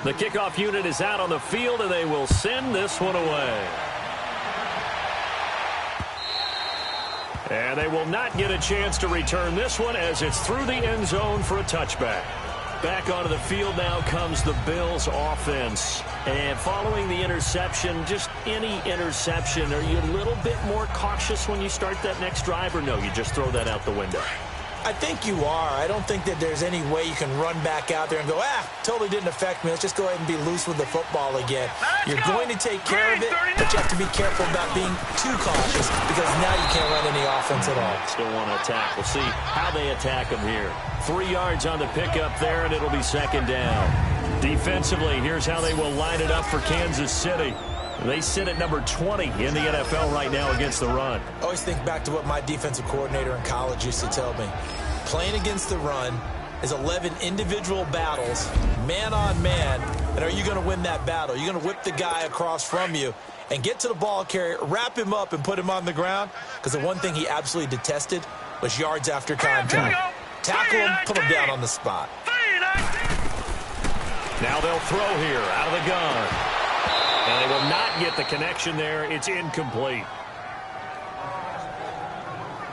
The kickoff unit is out on the field, and they will send this one away. And they will not get a chance to return this one as it's through the end zone for a touchback. Back onto the field now comes the Bills offense. And following the interception, just any interception, are you a little bit more cautious when you start that next drive, or no, you just throw that out the window? I think you are. I don't think that there's any way you can run back out there and go, totally didn't affect me. Let's just go ahead and be loose with the football again. You're going to take care of it, but you have to be careful about being too cautious because now you can't run any offense at all. Still want to attack. We'll see how they attack them here. 3 yards on the pickup there, and it'll be second down. Defensively, here's how they will line it up for Kansas City. They sit at number 20 in the NFL right now against the run. I always think back to what my defensive coordinator in college used to tell me. Playing against the run is 11 individual battles, man on man, and are you going to win that battle? You're going to whip the guy across from you and get to the ball carrier, wrap him up, and put him on the ground, because the one thing he absolutely detested was yards after contact. Tackle him, put him down on the spot. Now they'll throw here out of the gun. And they will not get the connection there. It's incomplete.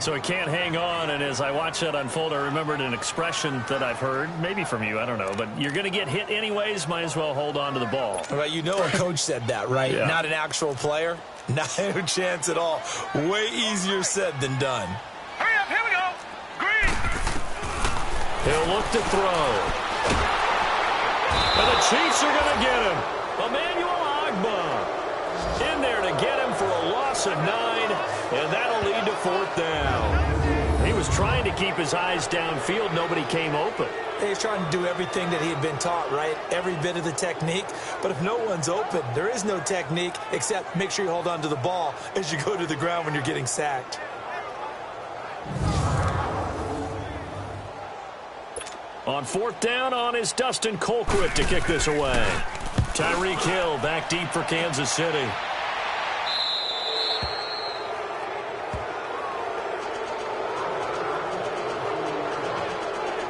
So he can't hang on, and as I watch that unfold, I remembered an expression that I've heard, maybe from you, I don't know, but you're going to get hit anyways, might as well hold on to the ball. Well, you know a coach said that, right? Yeah. Not an actual player. Not a chance at all. Way easier said than done. Hurry up, here we go. Green. He'll look to throw. And the Chiefs are going to get him. Emmanuel in there to get him for a loss of 9, and that'll lead to 4th down. He was trying to keep his eyes downfield. Nobody came open. He's trying to do everything that he had been taught, right? Every bit of the technique. But if no one's open, there is no technique except make sure you hold on to the ball as you go to the ground when you're getting sacked. On 4th down, on is Dustin Colquitt to kick this away. Tyreek Hill back deep for Kansas City.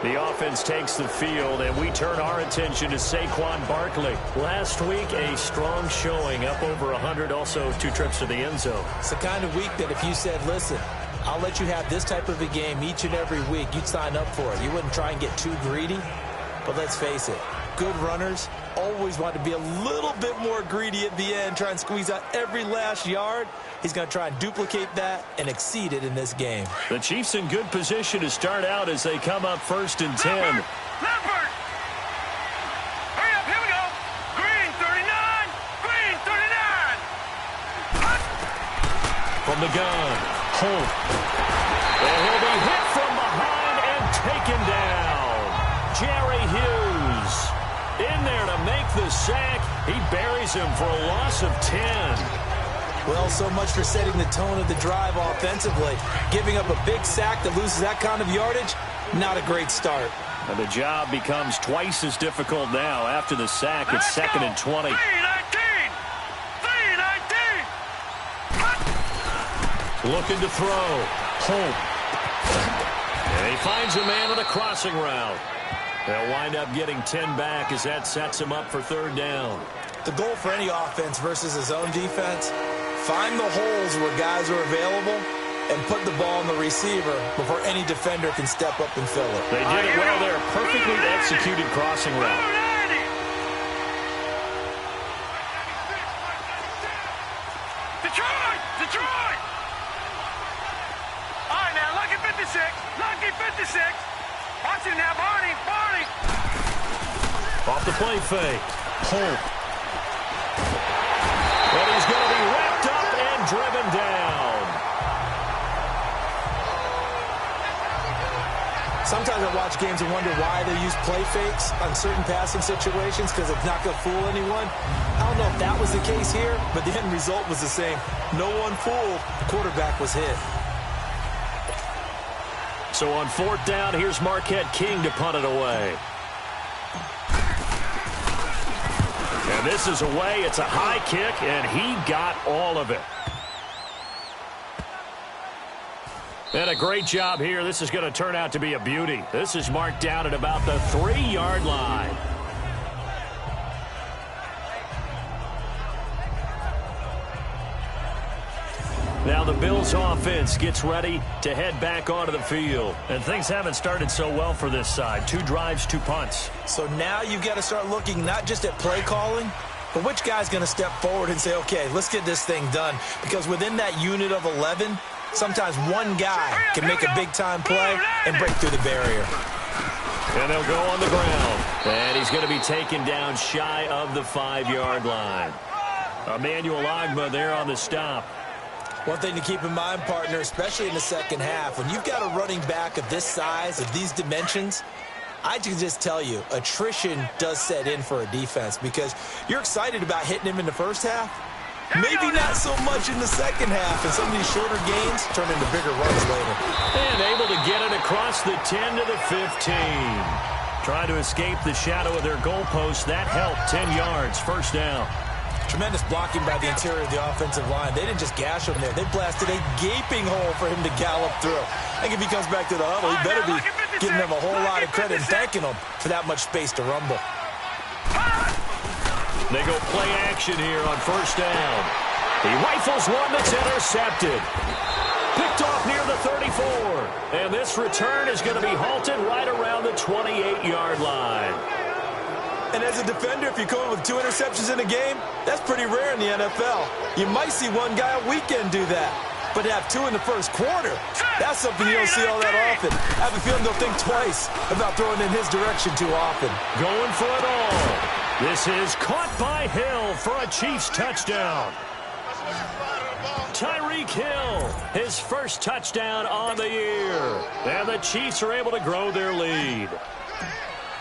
The offense takes the field, and we turn our attention to Saquon Barkley. Last week, a strong showing, up over 100, also 2 trips to the end zone. It's the kind of week that if you said, listen, I'll let you have this type of a game each and every week, you'd sign up for it. You wouldn't try and get too greedy. But let's face it, good runners always want to be a little bit more greedy at the end, try and squeeze out every last yard. He's going to try and duplicate that and exceed it in this game. The Chiefs in good position to start out as they come up 1st and 10. Leopard. Hurry up, here we go. Green 39. Green 39. From the gun, Holt. And he'll be hit from behind and taken down. Jerry Hughes in there to make the sack. He buries him for a loss of 10. Well, so much for setting the tone of the drive offensively. Giving up a big sack that loses that kind of yardage, not a great start. And the job becomes twice as difficult now. After the sack, it's 2nd and 20. 3-19. Looking to throw. Holt. And he finds a man on a crossing route. They'll wind up getting 10 back as that sets him up for 3rd down. The goal for any offense versus his own defense, find the holes where guys are available and put the ball on the receiver before any defender can step up and fill it. They did it well there. Perfectly executed crossing route. Detroit! All right, now, lucky 56. Lucky 56. Watch him now, Barney. Off the play fake. Holt. But he's going to be wrapped up and driven down. Sometimes I watch games and wonder why they use play fakes on certain passing situations, because it's not going to fool anyone. I don't know if that was the case here, but the end result was the same. No one fooled. The quarterback was hit. So on 4th down, here's Marquette King to punt it away. And this is away. It's a high kick, and he got all of it. And a great job here. This is going to turn out to be a beauty. This is marked down at about the 3-yard line. Now the Bills offense gets ready to head back onto the field. And things haven't started so well for this side. 2 drives, 2 punts. So now you've got to start looking not just at play calling, but which guy's going to step forward and say, okay, let's get this thing done. Because within that unit of 11, sometimes one guy can make a big-time play and break through the barrier. And they'll go on the ground. And he's going to be taken down shy of the 5-yard line. Emmanuel Ogbah there on the stop. One thing to keep in mind, partner, especially in the second half, when you've got a running back of this size, of these dimensions, I can just tell you, attrition does set in for a defense because you're excited about hitting him in the first half. Maybe not so much in the second half, and some of these shorter gains turn into bigger runs later. And able to get it across the 10 to the 15. Trying to escape the shadow of their goalpost. That helped. 10 yards, first down. Tremendous blocking by the interior of the offensive line. They didn't just gash him there. They blasted a gaping hole for him to gallop through. I think if he comes back to the huddle, he better be giving them a whole lot of credit and thanking them for that much space to rumble. They go play action here on first down. He rifles one that's intercepted. Picked off near the 34. And this return is going to be halted right around the 28-yard line. And as a defender, if you're going with 2 interceptions in a game, that's pretty rare in the NFL. You might see one guy a weekend do that. But to have 2 in the first quarter, that's something you don't see all that often. I have a feeling they'll think twice about throwing in his direction too often. Going for it all. This is caught by Hill for a Chiefs touchdown. Tyreek Hill, his first touchdown on the year. And the Chiefs are able to grow their lead.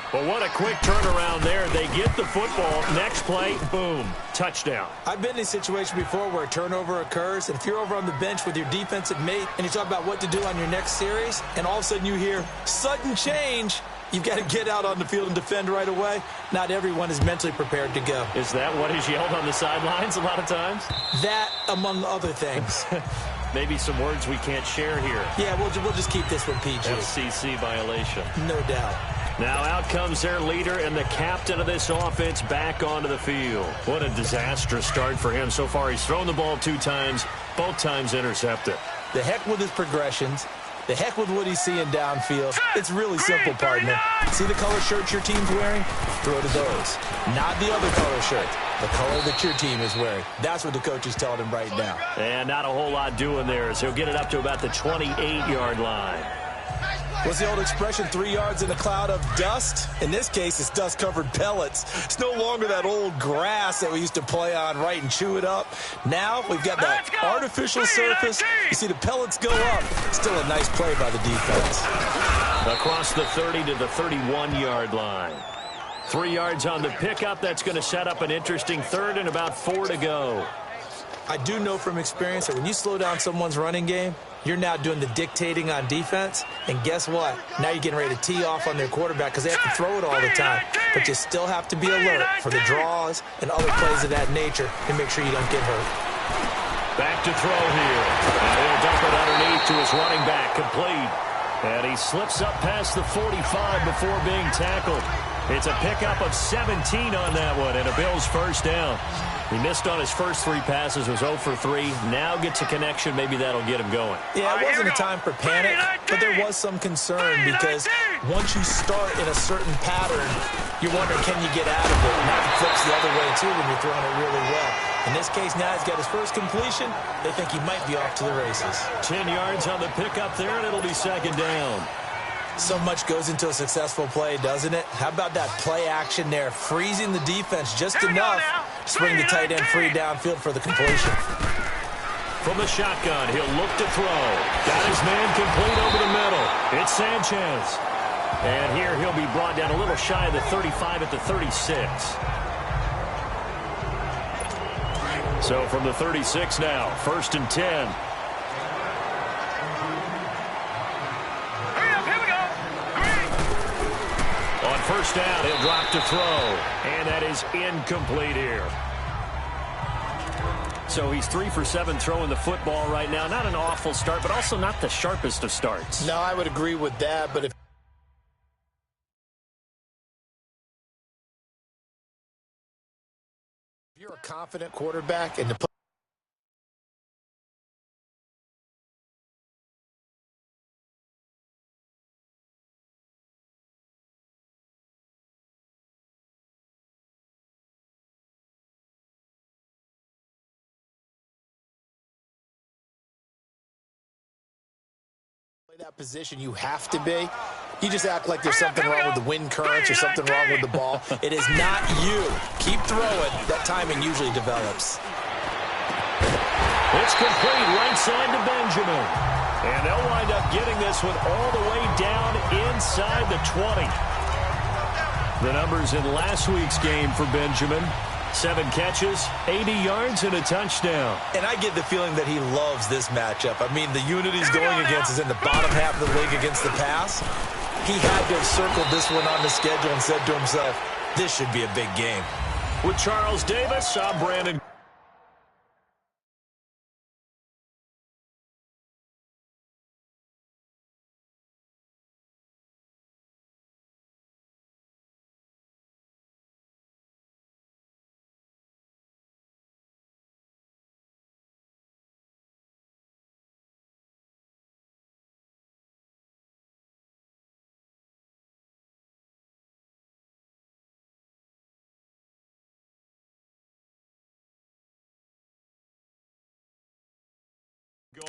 But what a quick turnaround there. They get the football. Next play, boom, touchdown. I've been in a situation before where a turnover occurs, and if you're over on the bench with your defensive mate and you talk about what to do on your next series, and all of a sudden you hear sudden change, you've got to get out on the field and defend right away. Not everyone is mentally prepared to go. Is that what is yelled on the sidelines a lot of times? That, among other things. Maybe some words we can't share here. Yeah, we'll just keep this one PG. FCC violation. No doubt. Now out comes their leader and the captain of this offense back onto the field. What a disastrous start for him. So far, he's thrown the ball 2 times, both times intercepted. The heck with his progressions. The heck with what he's seeing downfield. It's really simple, partner. See the color shirts your team's wearing? Throw to those. Not the other color shirt. The color that your team is wearing. That's what the coach is telling him right now. And not a whole lot doing there, so he'll get it up to about the 28-yard line. What's the old expression, 3 yards in a cloud of dust? In this case, it's dust-covered pellets. It's no longer that old grass that we used to play on, right, and chew it up. Now we've got that artificial surface. You see the pellets go up. Still a nice play by the defense. Across the 30 to the 31-yard line. 3 yards on the pickup. That's going to set up an interesting third and about 4 to go. I do know from experience that when you slow down someone's running game, you're now doing the dictating on defense. And guess what? Now you're getting ready to tee off on their quarterback because they have to throw it all the time. But you still have to be alert for the draws and other plays of that nature and make sure you don't get hurt. Back to throw here. And he'll dump it underneath to his running back, complete. And he slips up past the 45 before being tackled. It's a pickup of 17 on that one and a Bills first down. He missed on his first 3 passes, was 0 for 3. Now gets a connection. Maybe that'll get him going. Yeah, it wasn't a time for panic, but there was some concern because once you start in a certain pattern, you're wondering, can you get out of it? Now it flips the other way, too, when you're throwing it really well. In this case, now he's got his first completion. They think he might be off to the races. 10 yards on the pickup there, and it'll be second down. So much goes into a successful play, doesn't it? How about that play action there, freezing the defense just enough to swing the tight end free downfield for the completion. From the shotgun, he'll look to throw. Got his man complete over the middle. It's Sanchez. And here he'll be brought down a little shy of the 35 at the 36. So from the 36 now, 1st and 10. On first down, he'll drop to throw. And that is incomplete here. So he's 3 for 7 throwing the football right now. Not an awful start, but also not the sharpest of starts. No, I would agree with that, but if you're a confident quarterback and the That position you have to be. You just act like there's something wrong with the wind currents or something wrong with the ball. It is not you. Keep throwing. That timing usually develops. It's complete right side to Benjamin. And they'll wind up getting this one all the way down inside the 20. The numbers in last week's game for Benjamin: 7 catches, 80 yards, and a touchdown. And I get the feeling that he loves this matchup. I mean, the unit he's going against is in the bottom half of the league against the pass. He had to have circled this one on the schedule and said to himself, this should be a big game. With Charles Davis, I'm Brandon.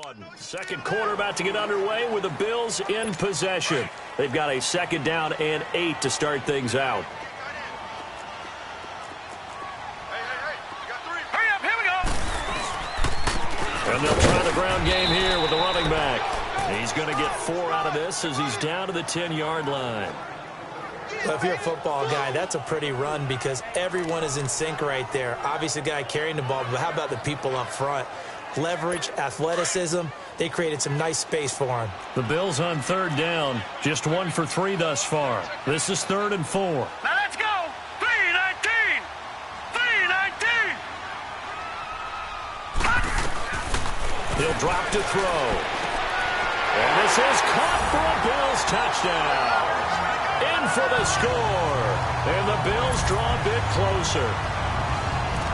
Gordon, second quarter about to get underway with the Bills in possession. They've got a 2nd down and 8 to start things out. Hurry up, here we go. And they'll try the ground game here with the running back. He's going to get 4 out of this as he's down to the 10-yard line. Well, if you're a football guy, that's a pretty run because everyone is in sync right there. Obviously, the guy carrying the ball, but how about the people up front? Leverage, athleticism, they created some nice space for him. The Bills on 3rd down, just 1 for 3 thus far. This is 3rd and 4. Now let's go. 3-19. 3-19. He'll drop to throw. And this is caught for a Bills touchdown. In for the score. And the Bills draw a bit closer.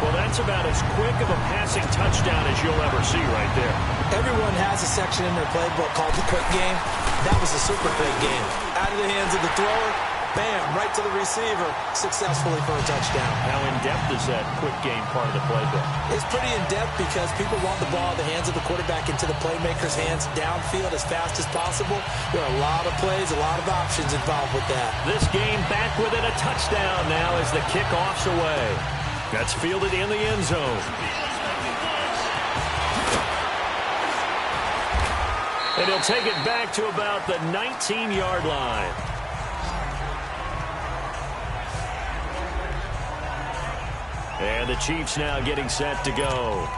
Well, that's about as quick of a passing touchdown as you'll ever see right there. Everyone has a section in their playbook called the quick game. That was a super quick game. Out of the hands of the thrower, bam, right to the receiver, successfully for a touchdown. How in-depth is that quick game part of the playbook? It's pretty in-depth because people want the ball in the hands of the quarterback into the playmaker's hands downfield as fast as possible. There are a lot of plays, a lot of options involved with that. This game back within a touchdown now as the kickoff's away. That's fielded in the end zone. And he'll take it back to about the 19-yard line. And the Chiefs now getting set to go.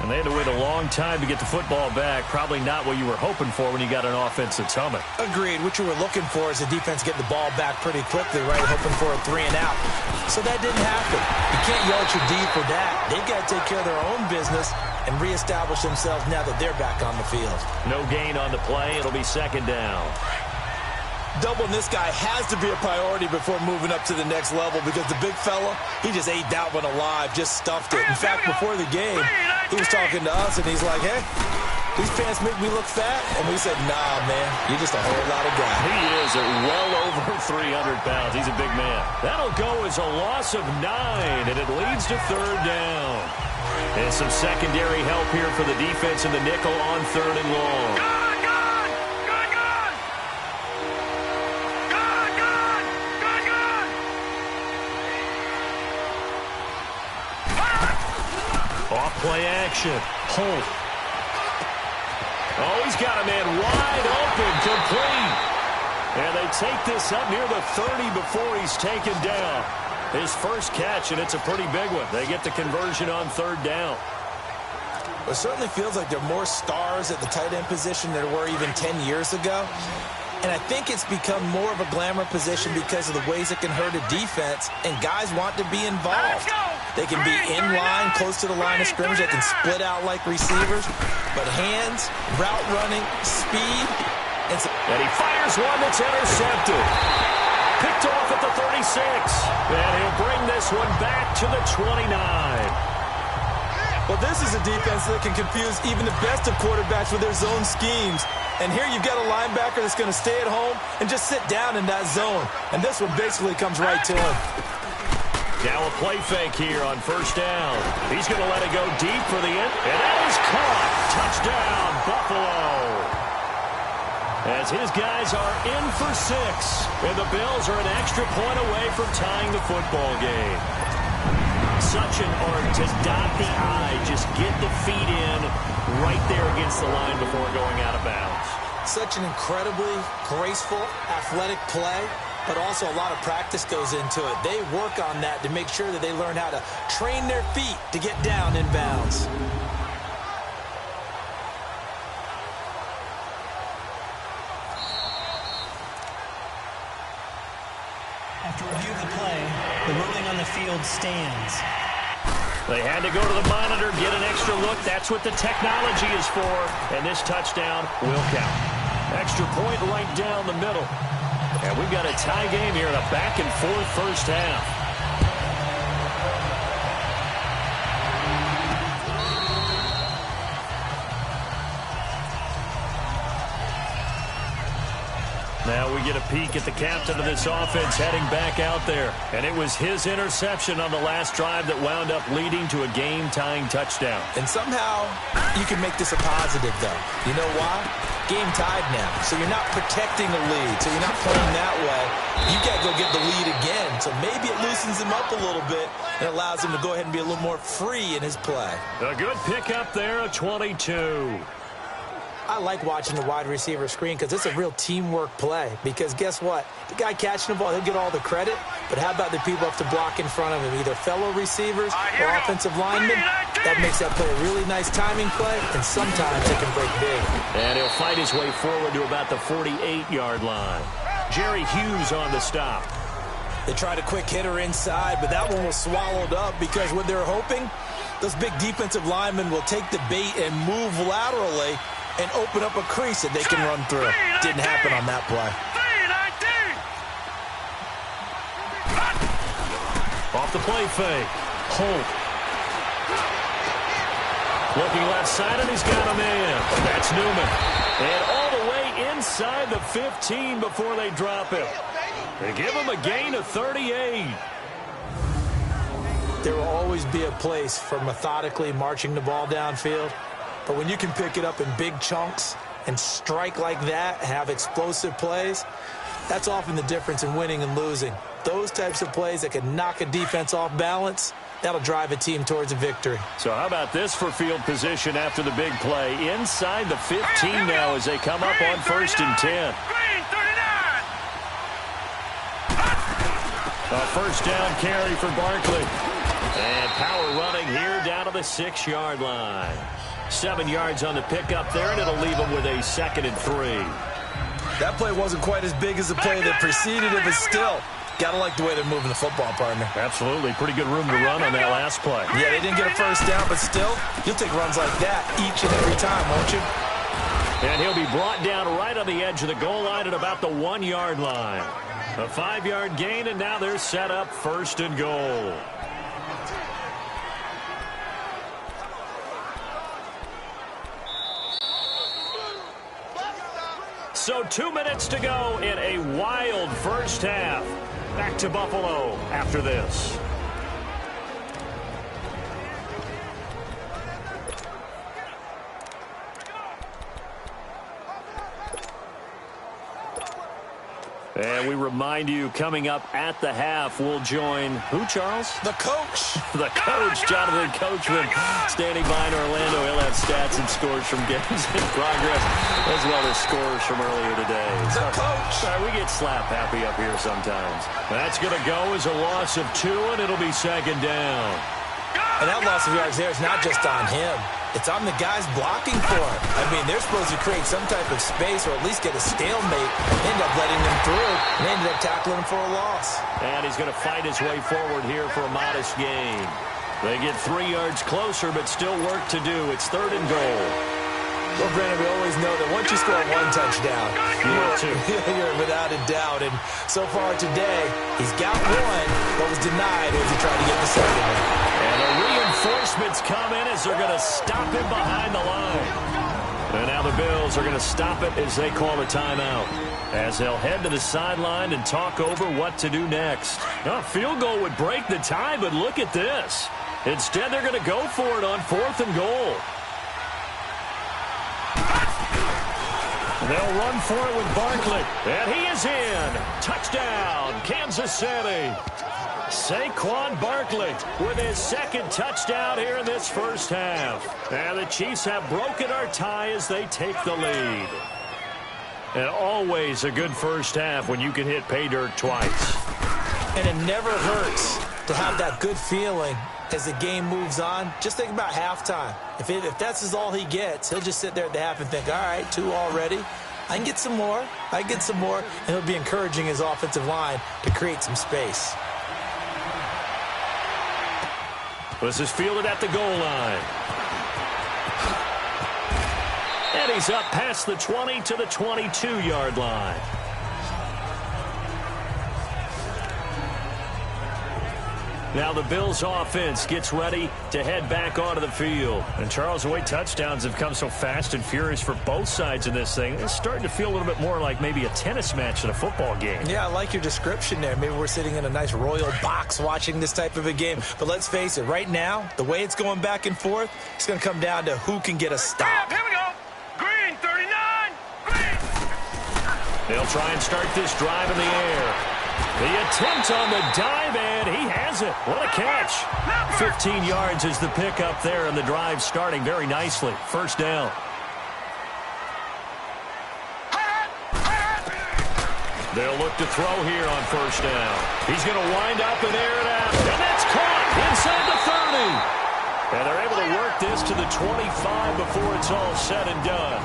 And they had to wait a long time to get the football back. Probably not what you were hoping for when you got an offense that's humming. Agreed. What you were looking for is the defense getting the ball back pretty quickly, right? Hoping for a 3 and out. So that didn't happen. You can't yell at your D for that. They've got to take care of their own business and reestablish themselves now that they're back on the field. No gain on the play. It'll be 2nd down. Doubling this guy has to be a priority before moving up to the next level because the big fella, he just ate that one alive, just stuffed it. In fact, before the game, he was talking to us, and he's like, hey, these pants make me look fat. And we said, nah, man, you're just a whole lot of guy. He is at well over 300 pounds. He's a big man. That'll go as a loss of 9, and it leads to 3rd down. And some secondary help here for the defense in the nickel on 3rd and long. Off-play action. Holt. Oh, he's got a man wide open, complete. And they take this up near the 30 before he's taken down. His first catch, and it's a pretty big one. They get the conversion on 3rd down. It certainly feels like there are more stars at the tight end position than there were even 10 years ago. And I think it's become more of a glamour position because of the ways it can hurt a defense, and guys want to be involved. They can be in line, close to the line of scrimmage. They can split out like receivers. But hands, route running, speed. And he fires one that's intercepted. Picked off at the 36. And he'll bring this one back to the 29. Well, this is a defense that can confuse even the best of quarterbacks with their zone schemes. And here you've got a linebacker that's going to stay at home and just sit down in that zone. And this one basically comes right to him. Now a play fake here on 1st down. He's going to let it go deep for the end. And that is caught. Touchdown, Buffalo. as his guys are in for 6. And the Bills are an extra point away from tying the football game. Such an art to dot the I, just get the feet in right there against the line before going out of bounds. Such an incredibly graceful, athletic play, but also a lot of practice goes into it. They work on that to make sure that they learn how to train their feet to get down in bounds. After review of the play, the ruling on the field stands. They had to go to the monitor, get an extra look. That's what the technology is for. And this touchdown will count. Extra point right down the middle. And we've got a tie game here in a back-and-forth first half. Now we get a peek at the captain of this offense heading back out there. And it was his interception on the last drive that wound up leading to a game-tying touchdown. And somehow you can make this a positive, though. You know why? Game tied now. So you're not protecting the lead. So you're not playing that way. You got to go get the lead again. So maybe it loosens him up a little bit and allows him to go ahead and be a little more free in his play. A good pick up there, a 22. I like watching the wide receiver screen because it's a real teamwork play. Because guess what? The guy catching the ball, he'll get all the credit. But how about the people up to block in front of him? Either fellow receivers or offensive linemen. That makes that play a really nice timing play. And sometimes it can break big. And he'll fight his way forward to about the 48-yard line. Jerry Hughes on the stop. They tried a quick hitter inside, but that one was swallowed up because what they're hoping, those big defensive linemen will take the bait and move laterally and open up a crease that they can run through. Didn't happen on that play. Off the play fake. Holt. Looking left side, and he's got a man. That's Newman. And all the way inside the 15 before they drop him. They give him a gain of 38. There will always be a place for methodically marching the ball downfield. But when you can pick it up in big chunks and strike like that, have explosive plays, that's often the difference in winning and losing. Those types of plays that can knock a defense off balance, that'll drive a team towards a victory. So how about this for field position after the big play? Inside the 15 now as they come up on 1st and 10. A first down carry for Barkley. And power running here down to the 6-yard line. 7 yards on the pickup there, and it'll leave them with a 2nd and 3. That play wasn't quite as big as the play that preceded it, but still, gotta like the way they're moving the football, partner. Absolutely. Pretty good room to run on that last play. Yeah, they didn't get a first down, but still, you'll take runs like that each and every time, won't you? And he'll be brought down right on the edge of the goal line at about the 1-yard line. A 5-yard gain, and now they're set up 1st and goal. So 2 minutes to go in a wild first half. Back to Buffalo after this. And we remind you, coming up at the half, we'll join who, Charles? The coach. The coach, Jonathan Coachman, standing by in Orlando. He'll have stats and scores from games in progress, as well as scores from earlier today. The coach. We get slap happy up here sometimes. That's going to go as a loss of 2, and it'll be 2nd down. And that loss of yards there is not just on him. It's on the guys blocking for him. I mean, they're supposed to create some type of space or at least get a stalemate. They end up letting them through and ended up tackling him for a loss. And he's going to fight his way forward here for a modest gain. They get 3 yards closer, but still work to do. It's 3rd and goal. Well, Brandon, we always know that once you score 1 touchdown, you're without a doubt. And so far today, he's got 1, but was denied as he tried to get the second one. And the reinforcements come in as they're going to stop him behind the line. And now the Bills are going to stop it as they call a timeout, as they'll head to the sideline and talk over what to do next. A field goal would break the tie, but look at this. Instead, they're going to go for it on 4th and goal. They'll run for it with Barkley. And he is in. Touchdown, Kansas City. Saquon Barkley with his second touchdown here in this first half. And the Chiefs have broken our tie as they take the lead. And always a good first half when you can hit pay dirt twice. And it never hurts to have that good feeling as the game moves on. Just think about halftime. If that's all he gets, he'll just sit there at the half and think, all right, 2 already. I can get some more. I can get some more. And he'll be encouraging his offensive line to create some space. This is fielded at the goal line. And he's up past the 20 to the 22-yard line. Now the Bills offense gets ready to head back onto the field. And Charles, the way touchdowns have come so fast and furious for both sides in this thing, it's starting to feel a little bit more like maybe a tennis match in a football game. Yeah, I like your description there. Maybe we're sitting in a nice royal box watching this type of a game. But let's face it, right now, the way it's going back and forth, it's going to come down to who can get a stop. Here we go. Green, 39. Green. They'll try and start this drive in the air. The attempt on the dive, and he has it. What a catch. 15 yards is the pickup there, and the drive starting very nicely. First down. They'll look to throw here on first down. He's going to wind up and air it out. And that's caught inside the 30. And they're able to work this to the 25 before it's all said and done.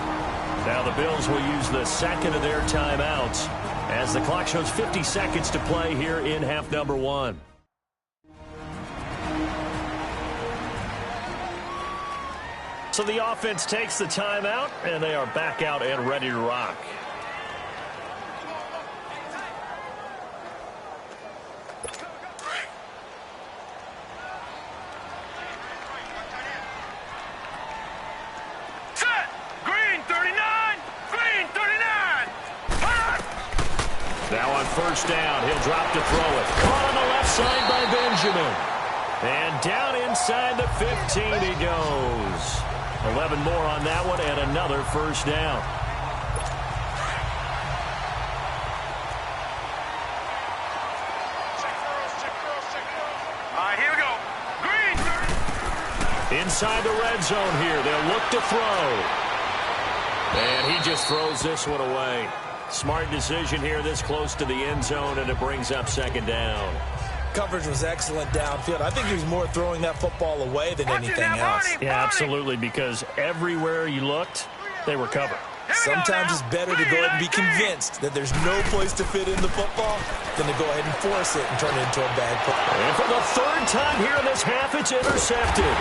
Now the Bills will use the second of their timeouts as the clock shows 50 seconds to play here in half number 1. So the offense takes the timeout, and they are back out and ready to rock. Now on first down, he'll drop to throw it. Caught on the left side by Benjamin. And down inside the 15 he goes. 11 more on that one and another first down. All right, here we go. Green. Inside the red zone here, they'll look to throw. And he just throws this one away. Smart decision here this close to the end zone, and it brings up second down. Coverage was excellent downfield. I think he was more throwing that football away than anything else. Yeah, absolutely, because everywhere you looked, they were covered. Sometimes it's better to go ahead and be convinced that there's no place to fit in the football than to go ahead and force it and turn it into a bad play. And for the third time here in this half, it's intercepted.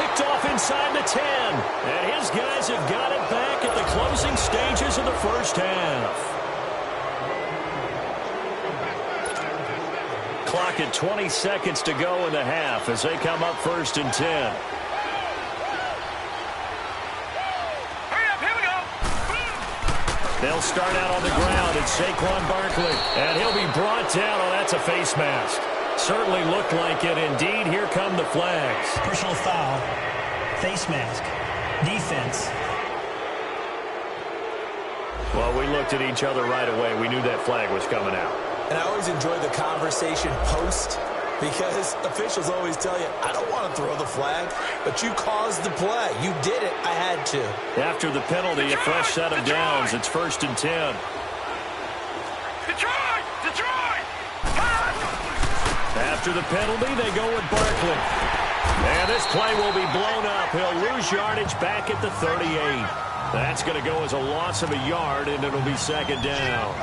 Picked off inside the 10. And his guys have got it back at the closing stages of the first half. Clock at 20 seconds to go in the half as they come up first and 10. Hurry up, here we go. They'll start out on the ground. It's Saquon Barkley. And he'll be brought down. Oh, that's a face mask. Certainly looked like it. Indeed, here come the flags. Personal foul, face mask, defense. Well, we looked at each other right away. We knew that flag was coming out. And I always enjoy the conversation post because officials always tell you, I don't want to throw the flag, but you caused the play. You did it. I had to. After the penalty, a fresh set of downs. It's first and 10. After the penalty, they go with Barkley. And this play will be blown up. He'll lose yardage back at the 38. That's going to go as a loss of a yard, and it'll be second down.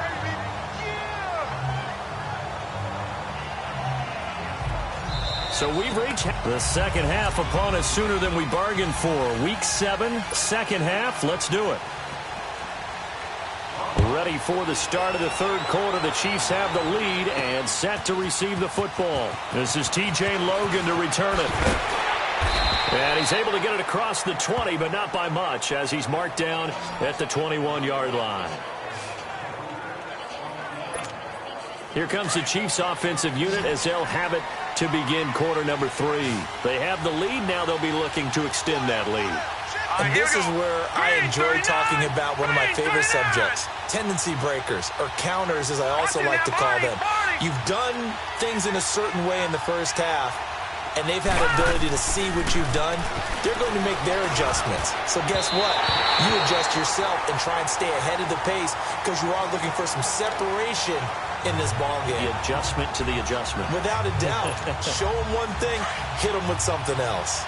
So we've reached the second half upon us sooner than we bargained for. Week 7, second half. Let's do it. Ready for the start of the third quarter. The Chiefs have the lead and set to receive the football. This is T.J. Logan to return it. And he's able to get it across the 20, but not by much, as he's marked down at the 21-yard line. Here comes the Chiefs offensive unit as they'll have it to begin quarter number 3. They have the lead. Now they'll be looking to extend that lead. And this is where I enjoy talking about one of my favorite subjects, tendency breakers, or counters as I also like to call them. You've done things in a certain way in the first half, and they've had the ability to see what you've done. They're going to make their adjustments. So guess what? You adjust yourself and try and stay ahead of the pace because you are looking for some separation in this ball game. The adjustment to the adjustment. Without a doubt. Show them one thing, hit them with something else.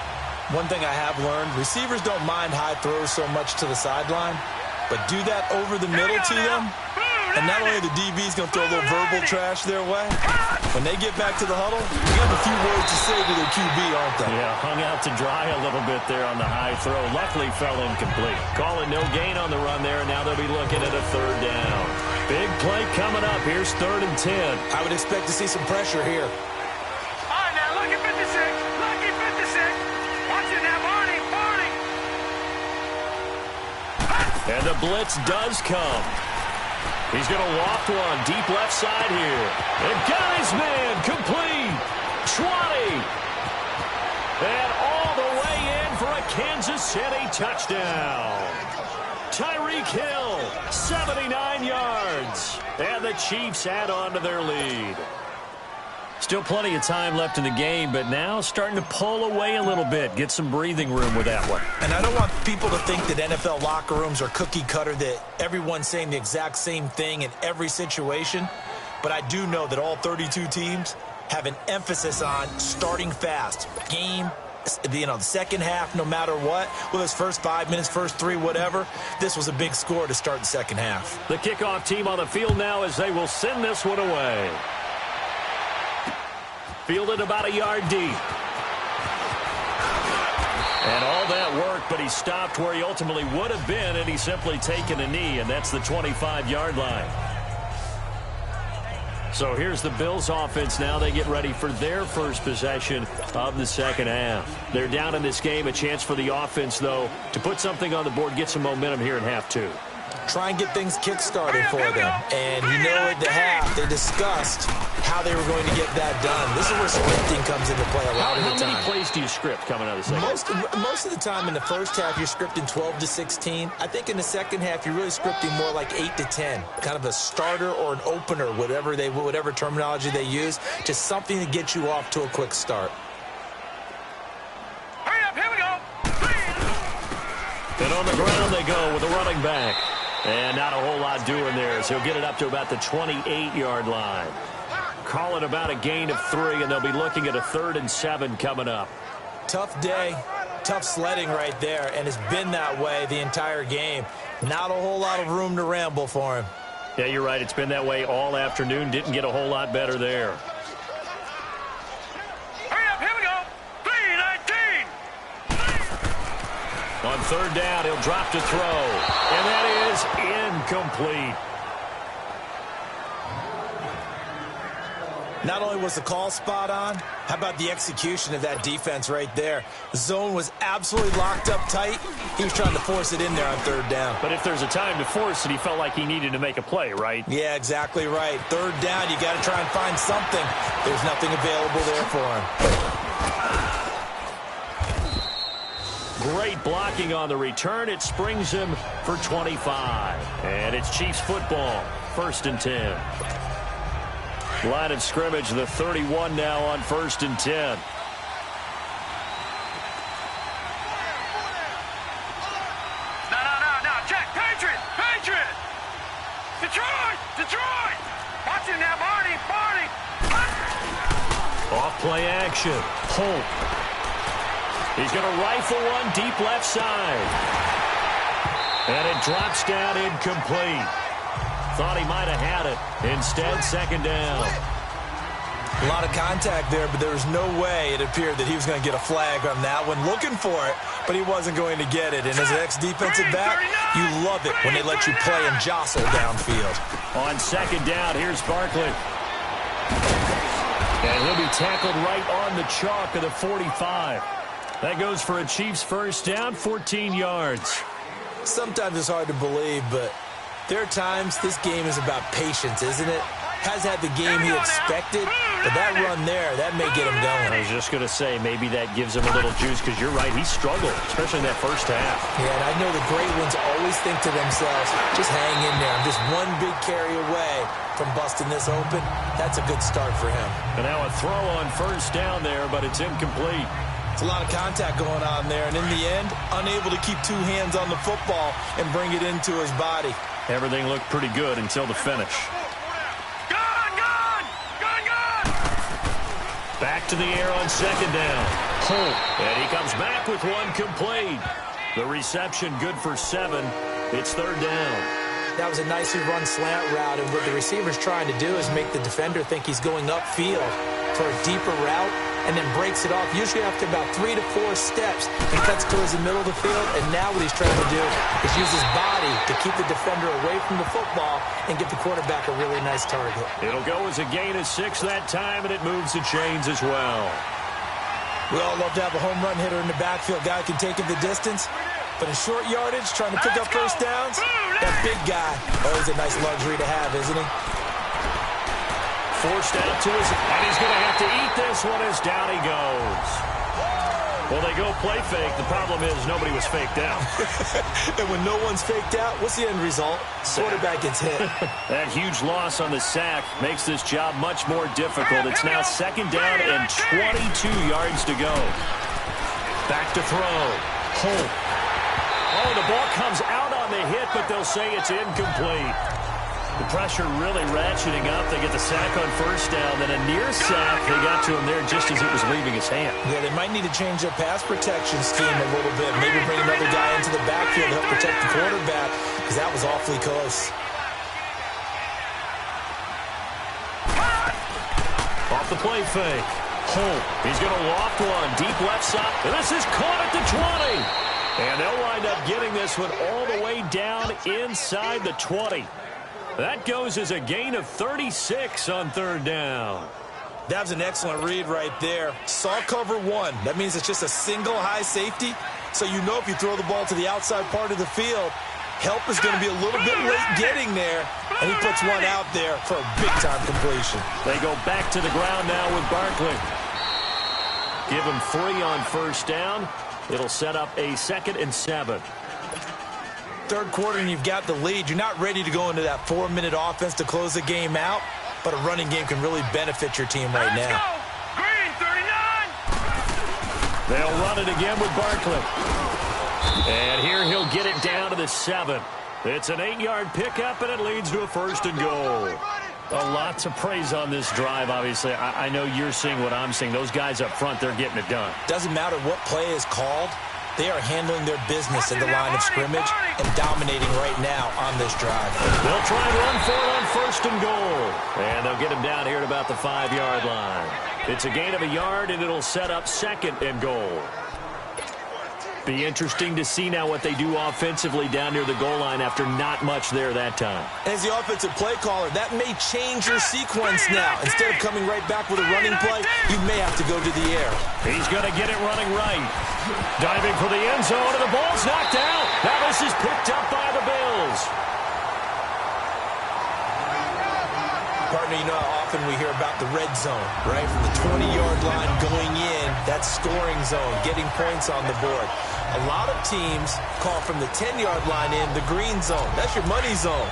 One thing I have learned, receivers don't mind high throws so much to the sideline, but do that over the middle to them, and not only are the DBs going to throw a little verbal trash their way, when they get back to the huddle, you have a few words to say to their QB, aren't they? Yeah, hung out to dry a little bit there on the high throw. Luckily fell incomplete. Calling no gain on the run there, and now they'll be looking at a third down. Big play coming up. Here's 3rd and 10. I would expect to see some pressure here. All right, now, lucky 56. Lucky 56. Watch it now, Barney. Barney. And the blitz does come. He's going to loft one deep left side here. And got his man complete. 20. And all the way in for a Kansas City touchdown. Tyreek Hill, 79 yards. And the Chiefs add on to their lead. Still plenty of time left in the game, but now starting to pull away a little bit. Get some breathing room with that one. And I don't want people to think that NFL locker rooms are cookie cutter, that everyone's saying the exact same thing in every situation. But I do know that all 32 teams have an emphasis on starting fast. Game, the second half, no matter what, whether it's first 5 minutes, first 3, whatever, this was a big score to start the second half. The kickoff team on the field now as they will send this one away. Fielded about a yard deep. And all that work, but he stopped where he ultimately would have been, and he's simply taken a knee, and that's the 25-yard line. So here's the Bills offense now. They get ready for their first possession of the second half. They're down in this game. A chance for the offense, though, to put something on the board, get some momentum here in half 2. Try and get things kick-started for them. And you know at the half, they discussed how they were going to get that done. This is where scripting comes into play a lot of the time. How many plays do you script coming out of the second half? Most of the time in the first half, you're scripting 12 to 16. I think in the second half, you're really scripting more like 8 to 10. Kind of a starter or an opener, whatever terminology they use. Just something to get you off to a quick start. Hurry up, here we go. And on the ground they go with a running back. And not a whole lot doing there, so he'll get it up to about the 28-yard line. Call it about a gain of 3, and they'll be looking at a 3rd and 7 coming up. Tough day, tough sledding right there, and it's been that way the entire game. Not a whole lot of room to ramble for him. Yeah, you're right. It's been that way all afternoon. Didn't get a whole lot better there. Hurry up, here we go. 3-19. On 3rd down, he'll drop to throw. And that is incomplete. Not only was the call spot on, how about the execution of that defense right there? The zone was absolutely locked up tight. He was trying to force it in there on 3rd down. But if there's a time to force it, he felt like he needed to make a play, right? Yeah, exactly right. 3rd down, you got to try and find something. There's nothing available there for him. Great blocking on the return. It springs him for 25. And it's Chiefs football, 1st and 10. Line of scrimmage, the 31 now on 1st and 10. No. Check. Patriot. Detroit. Watch it now, Barney. Off play action. Holt. He's going to rifle one deep left side. And it drops down incomplete. Thought he might have had it. Instead, 2nd down. A lot of contact there, but there was no way it appeared that he was going to get a flag on that one. Looking for it, but he wasn't going to get it. And as an ex-defensive back, you love it when they let you play and jostle downfield. On 2nd down, here's Barkley. And he'll be tackled right on the chalk of the 45. That goes for a Chiefs 1st down, 14 yards. Sometimes it's hard to believe, but there are times this game is about patience, isn't it? Has had the game he expected, But that run there, that may get him going. I was just going to say, maybe that gives him a little juice, because you're right, he struggled, especially in that first half. Yeah, and I know the great ones always think to themselves, just hang in there. I'm just one big carry away from busting this open. That's a good start for him. And now a throw on first down there, but it's incomplete. It's a lot of contact going on there, and in the end, unable to keep two hands on the football and bring it into his body. Everything looked pretty good until the finish. Back to the air on second down. And he comes back with one complete. The reception good for 7. It's third down. That was a nicely run slant route, and what the receiver's trying to do is make the defender think he's going upfield for a deeper route, and then breaks it off, usually after about 3 to 4 steps, and cuts towards the middle of the field. And now what he's trying to do is use his body to keep the defender away from the football and get the quarterback a really nice target. It'll go as a gain of 6 that time, and it moves the chains as well. We all love to have a home run hitter in the backfield. Guy can take it the distance. But in short yardage, trying to pick up first downs, that big guy, always a nice luxury to have, isn't he? Forced out to his, and he's going to have to eat this one as down he goes. Well, they go play fake. The problem is nobody was faked out. And when no one's faked out, what's the end result? Quarterback gets hit. That huge loss on the sack makes this job much more difficult. It's now second down and 22 yards to go. Back to throw. Oh, the ball comes out on the hit, but they'll say it's incomplete. The pressure really ratcheting up. They get the sack on first down. Then a near sack. They got to him there just as it was leaving his hand. Yeah, they might need to change their pass protection scheme a little bit. Maybe bring another guy into the backfield to help protect the quarterback, because that was awfully close. Off the play fake. He's going to loft one. Deep left side. And this is caught at the 20. And they'll wind up getting this one all the way down inside the 20. That goes as a gain of 36 on third down. That was an excellent read right there. Saw cover 1. That means it's just a single high safety. So you know if you throw the ball to the outside part of the field, help is going to be a little bit late getting there. And he puts one out there for a big-time completion. They go back to the ground now with Barkley. Give him 3 on first down. It'll set up a 2nd and 7. Third quarter and you've got the lead. You're not ready to go into that 4-minute offense to close the game out, but a running game can really benefit your team right now. Green 39. They'll run it again with Barkley. And here he'll get it down to the 7. It's an 8-yard pickup, and it leads to a 1st and goal. A lot to praise on this drive, obviously. I know you're seeing what I'm seeing. Those guys up front, they're getting it done. Doesn't matter what play is called. They are handling their business in the line of scrimmage and dominating right now on this drive. They'll try and run for it on 1st and goal. And they'll get him down here at about the 5-yard line. It's a gain of a yard, and it'll set up 2nd and goal. Be interesting to see now what they do offensively down near the goal line after not much there that time. As the offensive play caller, that may change your sequence now. Instead of coming right back with a running play, you may have to go to the air. He's going to get it running right. Diving for the end zone, and the ball's knocked out. Now this is picked up by the Bills. Partner, you know how often we hear about the red zone, right? From the 20-yard line going in, that scoring zone, getting points on the board. A lot of teams call from the 10-yard line in the green zone. That's your money zone.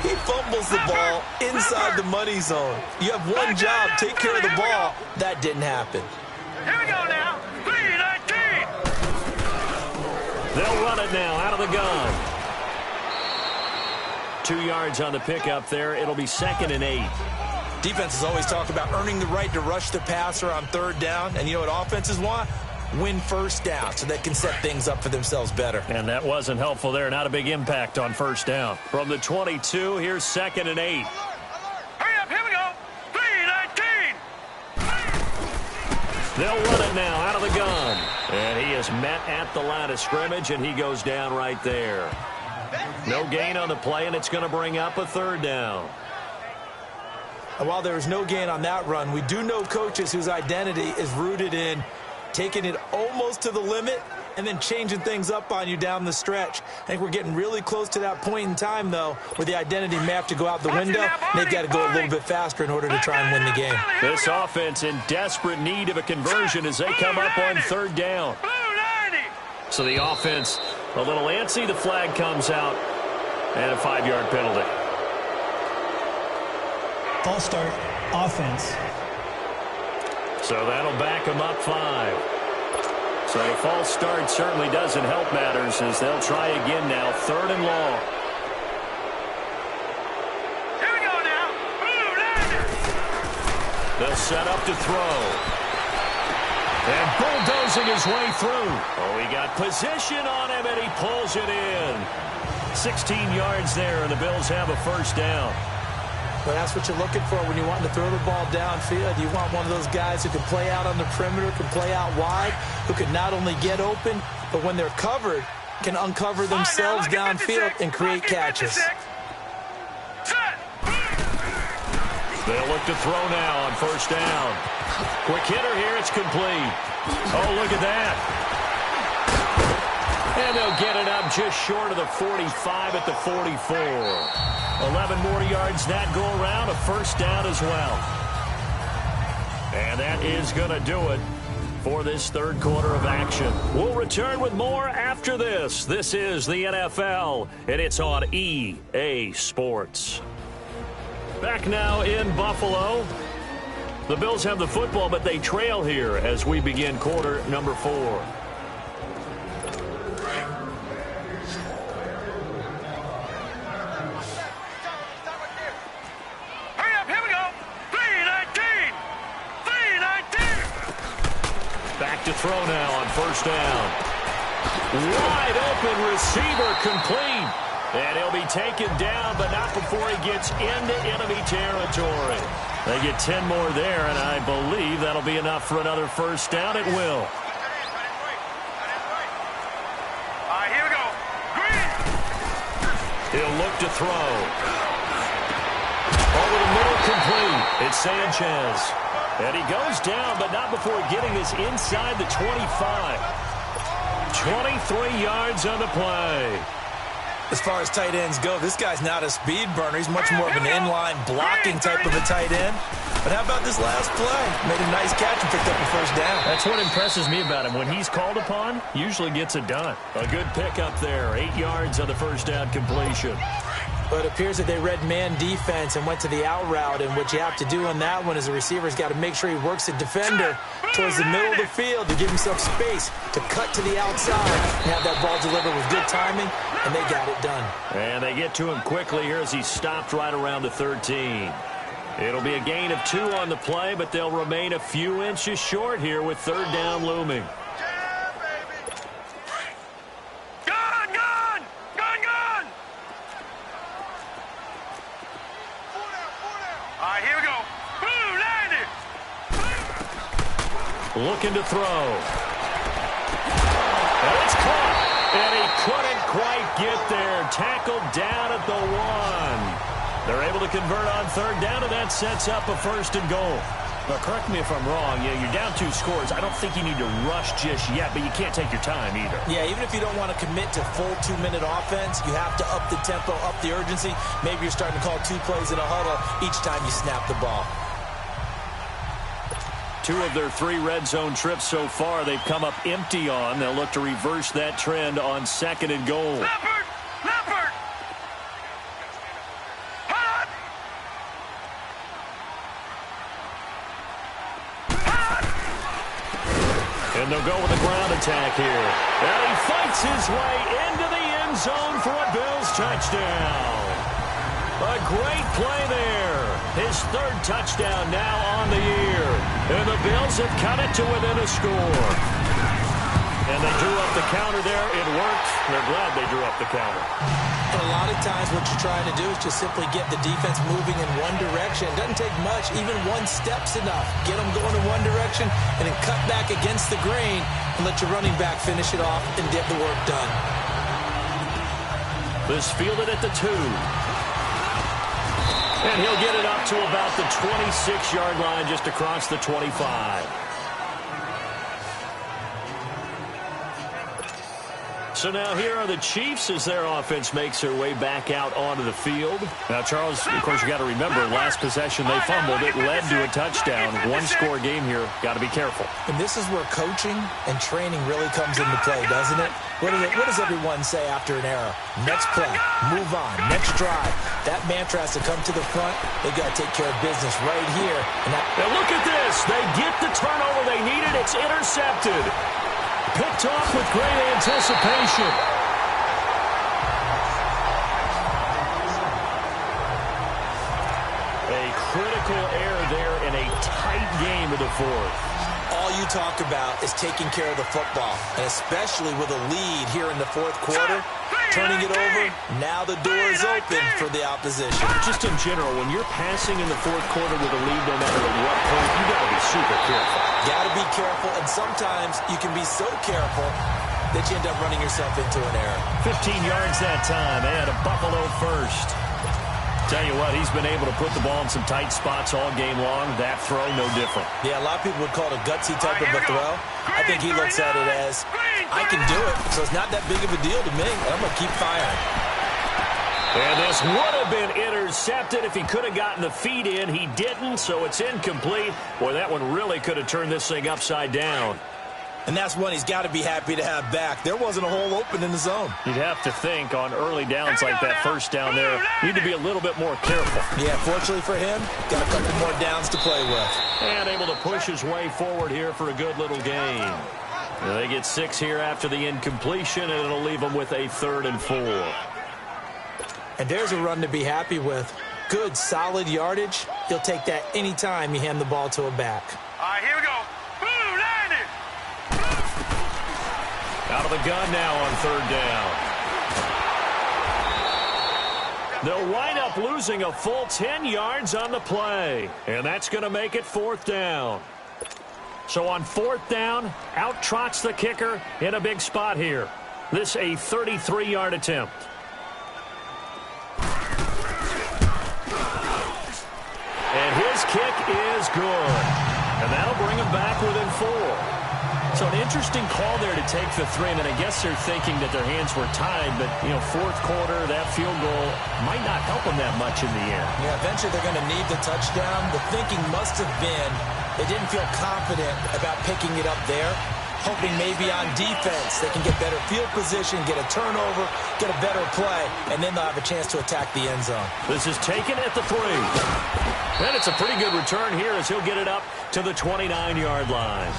He fumbles the ball inside the money zone. You have one job, take care of the ball. That didn't happen. Here we go now. 3-19. They'll run it now out of the gun. 2 yards on the pickup there. It'll be 2nd and 8. Defenses always talk about earning the right to rush the passer on third down. And you know what offenses want? Win first down so they can set things up for themselves better. And that wasn't helpful there. Not a big impact on first down. From the 22, here's 2nd and 8. Hurry up, here we go. 3-19. They'll run it now out of the gun. And he is met at the line of scrimmage, and he goes down right there. No gain on the play, and it's going to bring up a 3rd down. And while there was no gain on that run, we do know coaches whose identity is rooted in taking it almost to the limit and then changing things up on you down the stretch. I think we're getting really close to that point in time, though, where the identity may have to go out the window, and they've got to go a little bit faster in order to try and win the game. This offense in desperate need of a conversion as they come up on third down. So the offense a little antsy. The flag comes out, and a 5-yard penalty. False start, offense. So that'll back them up 5. So the false start certainly doesn't help matters as they'll try again now, 3rd and long. Here we go now. Blue Niners. They'll set up to throw. And bulldozing his way through. Oh, he got position on him, and he pulls it in. 16 yards there, and the Bills have a first down. Well, that's what you're looking for when you want to throw the ball downfield. You want one of those guys who can play out on the perimeter, can play out wide, who can not only get open, but when they're covered, can uncover themselves downfield and create catches. They'll look to throw now on first down. Quick hitter here, it's complete. Oh, look at that. And they'll get it up just short of the 45 at the 44. 11 more yards that go around, a first down as well. And that is going to do it for this third quarter of action. We'll return with more after this. This is the NFL, and it's on EA Sports. Back now in Buffalo. The Bills have the football, but they trail here as we begin quarter number 4. Hurry up, here we go. 3-19. 3-19. Back to throw now on first down. Wide open receiver complete. And he'll be taken down, but not before he gets into enemy territory. They get 10 more there, and I believe that'll be enough for another first down. It will. All right, here we go. Green. He'll look to throw. Over the middle, complete. It's Sanchez. And he goes down, but not before getting this inside the 25. 23 yards on the play. As far as tight ends go, this guy's not a speed burner. He's much more of an inline blocking type of a tight end. But how about this last play? Made a nice catch and picked up a first down. That's what impresses me about him. When he's called upon, usually gets it done. A good pickup there. 8 yards on the first down completion. But it appears that they read man defense and went to the out route. And what you have to do on that one is the receiver's got to make sure he works the defender towards the middle of the field to give himself space to cut to the outside and have that ball delivered with good timing, and they got it done. And they get to him quickly here as he stopped right around the 13. It'll be a gain of 2 on the play, but they'll remain a few inches short here with third down looming. Looking to throw. And it's caught. And he couldn't quite get there. Tackled down at the 1. They're able to convert on third down, and that sets up a first and goal. Now, correct me if I'm wrong. Yeah, you're down 2 scores. I don't think you need to rush just yet, but you can't take your time either. Yeah, even if you don't want to commit to full 2-minute offense, you have to up the tempo, up the urgency. Maybe you're starting to call 2 plays in a huddle each time you snap the ball. 2 of their 3 red zone trips so far, they've come up empty on. They'll look to reverse that trend on second and goal. Leopard! Leopard! Hot! Hot! And they'll go with a ground attack here. And he fights his way into the end zone for a Bills touchdown. A great play there. His 3rd touchdown now on the year. And the Bills have cut it to within a score. And they drew up the counter there. It worked. They're glad they drew up the counter. And a lot of times what you're trying to do is just simply get the defense moving in one direction. It doesn't take much. Even 1 step's enough. Get them going in one direction and then cut back against the grain and let your running back finish it off and get the work done. This fielded at the 2. And he'll get it up to about the 26-yard line just across the 25. So now here are the Chiefs as their offense makes their way back out onto the field. Now, Charles, of course, you got to remember, last possession they fumbled. It led to a touchdown. One-score game here. Got to be careful. And this is where coaching and training really comes into play, doesn't it? What does everyone say after an error? Next play, move on, next drive. That mantra has to come to the front. They've got to take care of business right here. Now look at this. They get the turnover they needed. It's intercepted. Picked off with great anticipation. A critical error there in a tight game of the fourth. All you talk about is taking care of the football, and especially with a lead here in the fourth quarter, turning it over, now the door is open for the opposition. Just in general, when you're passing in the fourth quarter with a lead, no matter at what point, you got to be super careful. Got to be careful, and sometimes you can be so careful that you end up running yourself into an error. 15 yards that time, and a Buffalo first. Tell you what, he's been able to put the ball in some tight spots all game long. That throw, no different. Yeah, a lot of people would call it a gutsy type of a throw. I think he looks at it as, I can do it, so it's not that big of a deal to me. I'm going to keep firing. And this would have been intercepted if he could have gotten the feet in. He didn't, so it's incomplete. Boy, that one really could have turned this thing upside down. And that's one he's got to be happy to have back. There wasn't a hole open in the zone. You'd have to think on early downs like that first down there, you need to be a little bit more careful. Yeah, fortunately for him, got a couple more downs to play with. And able to push his way forward here for a good little gain. They get 6 here after the incompletion, and it'll leave them with a 3rd and 4. And there's a run to be happy with. Good, solid yardage. He'll take that anytime you hand the ball to a back. All right, here we go. Boom, landed. Out of the gun now on 3rd down. They'll wind up losing a full 10 yards on the play. And that's going to make it 4th down. So on 4th down, out trots the kicker in a big spot here. This a 33-yard attempt. And his kick is good. And that'll bring him back within 4. So an interesting call there to take the 3. I mean, I guess they're thinking that their hands were tied, but, you know, fourth quarter, that field goal might not help them that much in the end. Yeah, eventually they're going to need the touchdown. The thinking must have been they didn't feel confident about picking it up there, hoping maybe on defense they can get better field position, get a turnover, get a better play, and then they'll have a chance to attack the end zone. This is taken at the 3. And it's a pretty good return here as he'll get it up to the 29-yard line.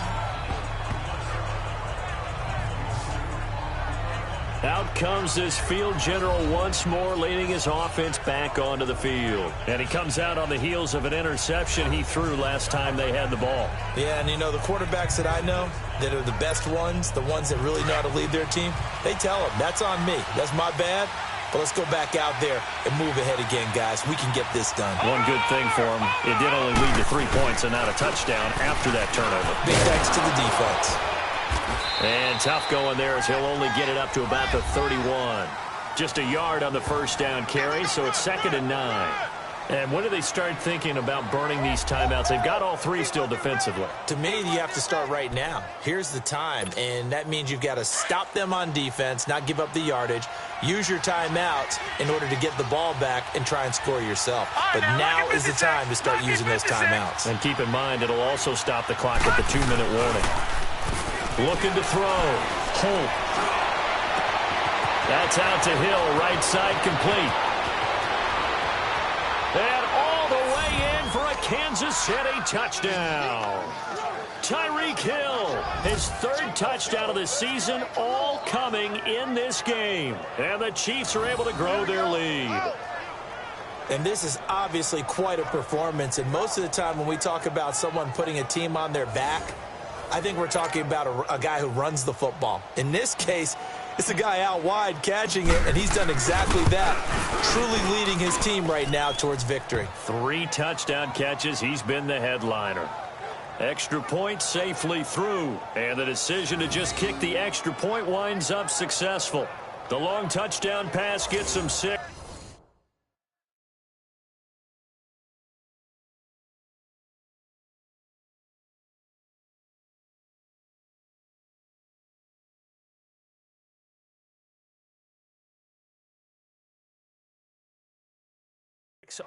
Out comes this field general once more, leading his offense back onto the field. And he comes out on the heels of an interception he threw last time they had the ball. Yeah, and you know, the quarterbacks that I know that are the best ones, the ones that really know how to lead their team, they tell them, that's on me. That's my bad. But let's go back out there and move ahead again, guys. We can get this done. One good thing for him, it did only lead to 3 points and not a touchdown after that turnover. Big thanks to the defense. And tough going there as he'll only get it up to about the 31. Just a yard on the first down carry, so it's 2nd and 9. And when do they start thinking about burning these timeouts? They've got all 3 still defensively. To me, you have to start right now. Here's the time, and that means you've got to stop them on defense, not give up the yardage, use your timeouts in order to get the ball back and try and score yourself. But now is the time to start using those timeouts. And keep in mind, it'll also stop the clock at the 2-minute warning. Looking to throw. Holt. That's out to Hill. Right side complete. And all the way in for a Kansas City touchdown. Tyreek Hill, his 3rd touchdown of the season, all coming in this game. And the Chiefs are able to grow their lead. And this is obviously quite a performance. And most of the time when we talk about someone putting a team on their back, I think we're talking about a guy who runs the football. In this case, it's a guy out wide catching it, and he's done exactly that, truly leading his team right now towards victory. 3 touchdown catches. He's been the headliner. Extra point safely through, and the decision to just kick the extra point winds up successful. The long touchdown pass gets him 6.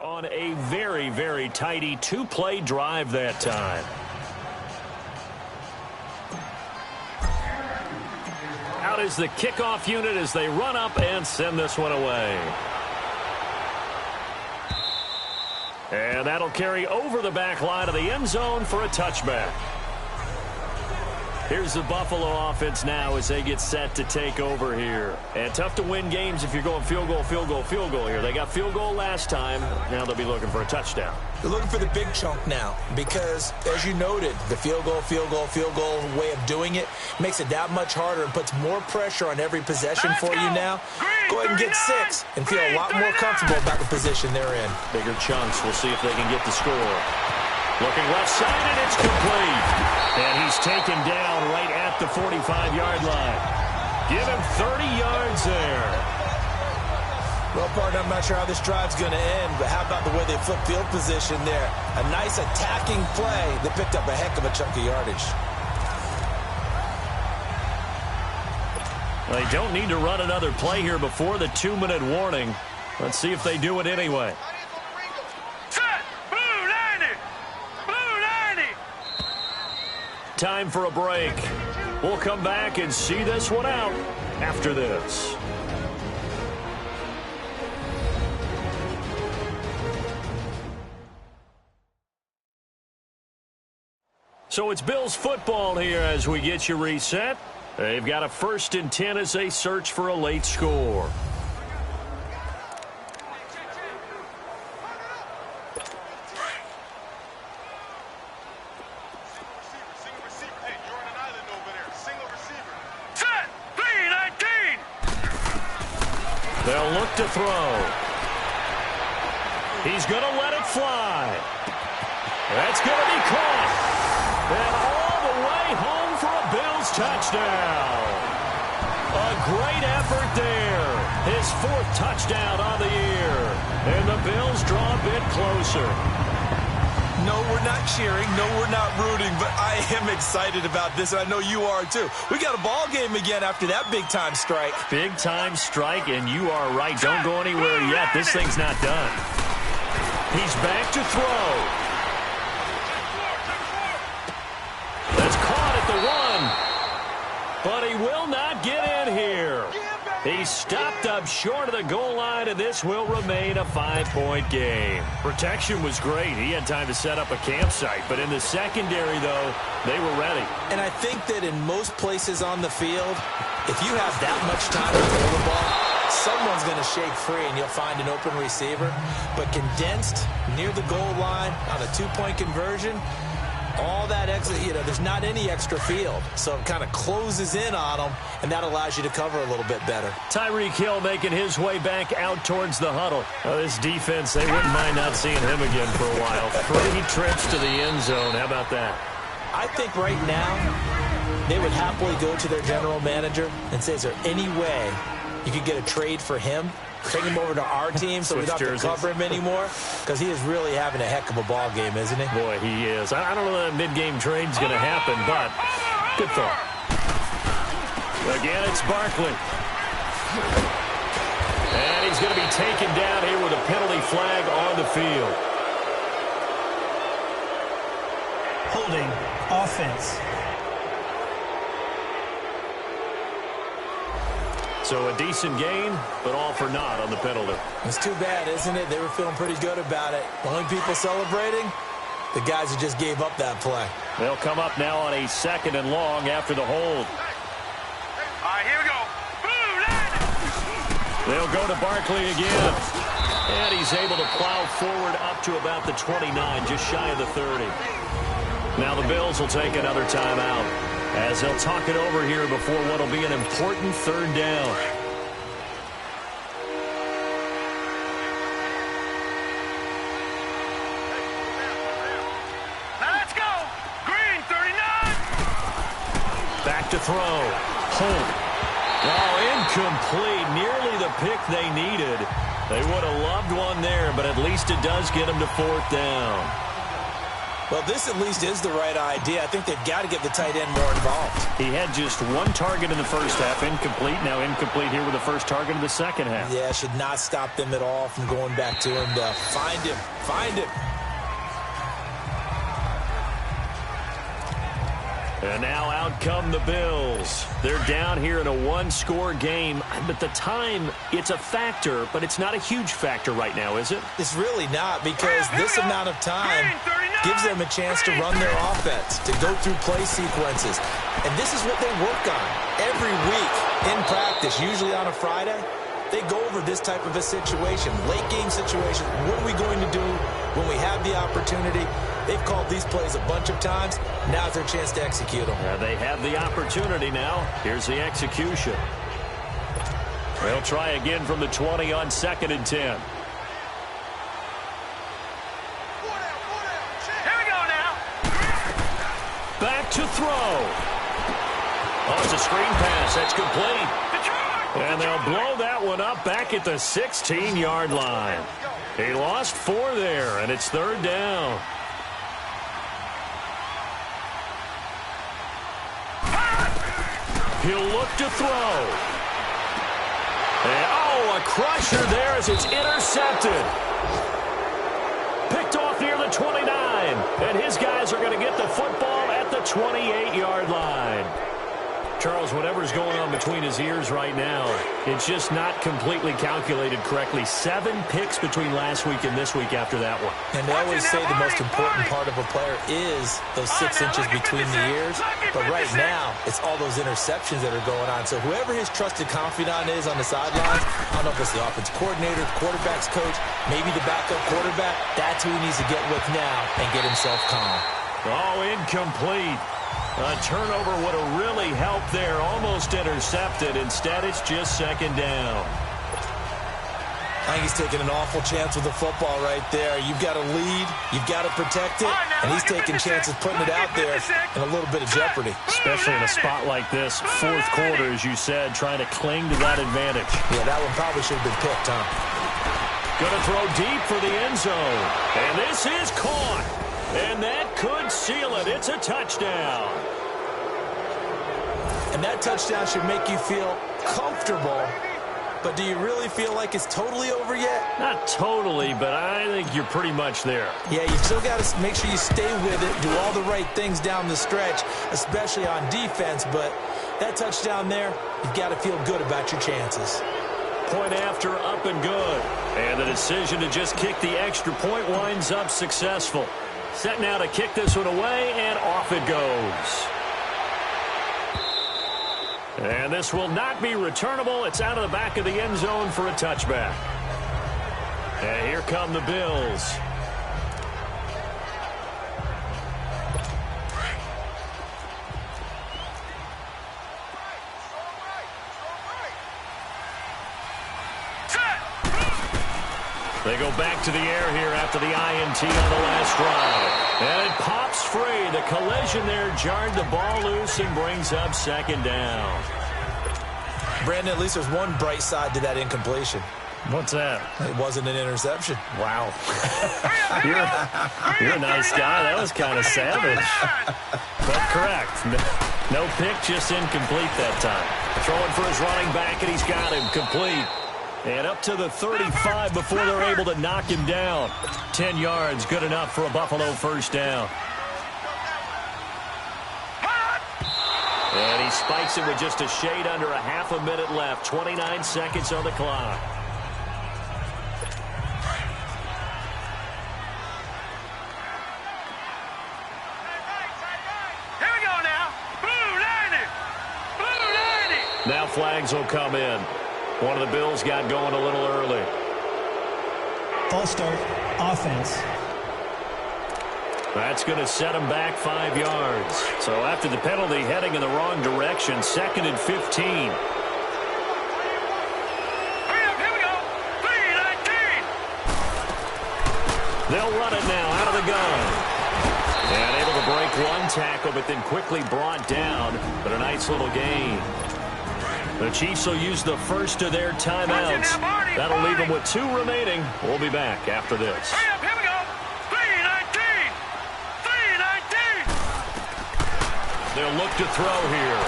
On a very, very tidy two-play drive that time. Out is the kickoff unit as they run up and send this one away. And that'll carry over the back line of the end zone for a touchback. Here's the Buffalo offense now as they get set to take over here. And tough to win games if you're going field goal, field goal, field goal here. They got field goal last time. Now they'll be looking for a touchdown. They're looking for the big chunk now because, as you noted, the field goal way of doing it makes it that much harder and puts more pressure on every possession for you now. Go ahead and get 6 and feel a lot more comfortable about the position they're in. Bigger chunks. We'll see if they can get the score. Looking left side, and it's complete. And he's taken down right at the 45-yard line. Give him 30 yards there. Well, partner, I'm not sure how this drive's going to end, but how about the way they flip field position there? A nice attacking play that picked up a heck of a chunk of yardage. They don't need to run another play here before the 2-minute warning. Let's see if they do it anyway. Time for a break. We'll come back and see this one out after this. So it's Bills football here as we get you reset. They've got a 1st and 10 as they search for a late score. They'll look to throw. He's going to let it fly. That's going to be caught. And all the way home for a Bills touchdown. A great effort there. His 4th touchdown on the year. And the Bills draw a bit closer. No, we're not cheering. No, we're not rooting. But I am excited about this, and I know you are too. We got a ball game again after that big-time strike. Big-time strike, and you are right. Don't go anywhere yet. This thing's not done. He's back to throw. That's caught at the 1. But he will not get in here. He's stopped up short of the goal line, and this will remain a 5-point game. Protection was great. He had time to set up a campsite, but in the secondary, though, they were ready. And I think that in most places on the field, if you have that much time to throw the ball, someone's going to shake free, and you'll find an open receiver. But condensed near the goal line on a 2-point conversion, all that extra, there's not any extra field. So it kind of closes in on them, and that allows you to cover a little bit better. Tyreek Hill making his way back out towards the huddle. This defense, they wouldn't mind not seeing him again for a while. 3 trips to the end zone. How about that? I think right now they would happily go to their general manager and say, is there any way you could get a trade for him? Take him over to our team so we don't have to cover him anymore, because he is really having a heck of a ball game, isn't he? Boy, he is. I don't know that mid-game trade's going to happen, but good thought. Again, it's Barkley. And he's going to be taken down here with a penalty flag on the field. Holding offense. So a decent game, but all for naught on the penalty. It's too bad, isn't it? They were feeling pretty good about it. The only people celebrating, the guys who just gave up that play. They'll come up now on a 2nd and long after the hold. All right, here we go. They'll go to Barkley again. And he's able to plow forward up to about the 29, just shy of the 30. Now the Bills will take another timeout, as they'll talk it over here before what will be an important 3rd down. Now let's go. Green, 39. Back to throw. Holt. Oh, incomplete. Nearly the pick they needed. They would have loved one there, but at least it does get them to 4th down. Well, this at least is the right idea. I think they've got to get the tight end more involved. He had just one target in the first half, incomplete. Now incomplete here with the first target in the second half. Yeah, should not stop them at all from going back to him to find him. Find him. And now out come the Bills. They're down here in a one-score game. But the time, it's a factor, but it's not a huge factor right now, is it? It's really not, because this amount of time gives them a chance to run their offense, to go through play sequences. And this is what they work on every week in practice, usually on a Friday. They go over this type of a situation, late game situation. What are we going to do when we have the opportunity? They've called these plays a bunch of times. Now's their chance to execute them. They have the opportunity now. Here's the execution. They'll try again from the 20 on 2nd and 10. Here we go now. Back to throw. Oh, it's a screen pass. That's complete. And they'll blow that one up back at the 16-yard line. He lost 4 there, and it's 3rd down. He'll look to throw. And, a crusher there as it's intercepted. Picked off near the 29. And his guys are going to get the football at the 28-yard line. Charles, whatever's going on between his ears right now, it's just not completely calculated correctly. 7 picks between last week and this week after that one. And they always say the most important part of a player is those 6 inches between the ears. But right now, it's all those interceptions that are going on. So whoever his trusted confidant is on the sidelines, I don't know if it's the offensive coordinator, the quarterback's coach, maybe the backup quarterback, that's who he needs to get with now and get himself calm. Oh, incomplete. A turnover would have really helped there. Almost intercepted. Instead, it's just 2nd down. I think he's taking an awful chance with the football right there. You've got to lead. You've got to protect it. And he's taking chances putting it out there in a little bit of jeopardy. Especially in a spot like this. 4th quarter, as you said, trying to cling to that advantage. Yeah, that one probably should have been picked, huh? Going to throw deep for the end zone. And this is caught. And that could seal it. It's a touchdown. And that touchdown should make you feel comfortable. But do you really feel like it's totally over yet? Not totally, but I think you're pretty much there. Yeah, you still got to make sure you stay with it, do all the right things down the stretch, especially on defense. But that touchdown there, you've got to feel good about your chances. Point after, up and good. And the decision to just kick the extra point winds up successful. Set now to kick this one away, and off it goes. And this will not be returnable. It's out of the back of the end zone for a touchback. And here come the Bills. They go back to the air here after the INT on the last drive. And it pops free. The collision there jarred the ball loose and brings up 2nd down. Brandon, at least there's one bright side to that incompletion. What's that? It wasn't an interception. Wow. you're a nice guy. That was kind of savage. But correct. No pick, just incomplete that time. Throwing for his running back, and he's got him complete. And up to the 35 before they're able to knock him down. 10 yards, good enough for a Buffalo 1st down. And he spikes it with just a shade under a half a minute left. 29 seconds on the clock. Here we go now. Blue 90. Blue 90. Now flags will come in. One of the Bills got going a little early. False start, offense. That's going to set him back 5 yards. So after the penalty, heading in the wrong direction, 2nd and 15. Hurry up, here we go. 3-19. They'll run it now out of the gun. And able to break one tackle, but then quickly brought down. But a nice little gain. The Chiefs will use the first of their timeouts. That'll leave them with 2 remaining. We'll be back after this. Hurry up, here we go. 3-19. They'll look to throw here.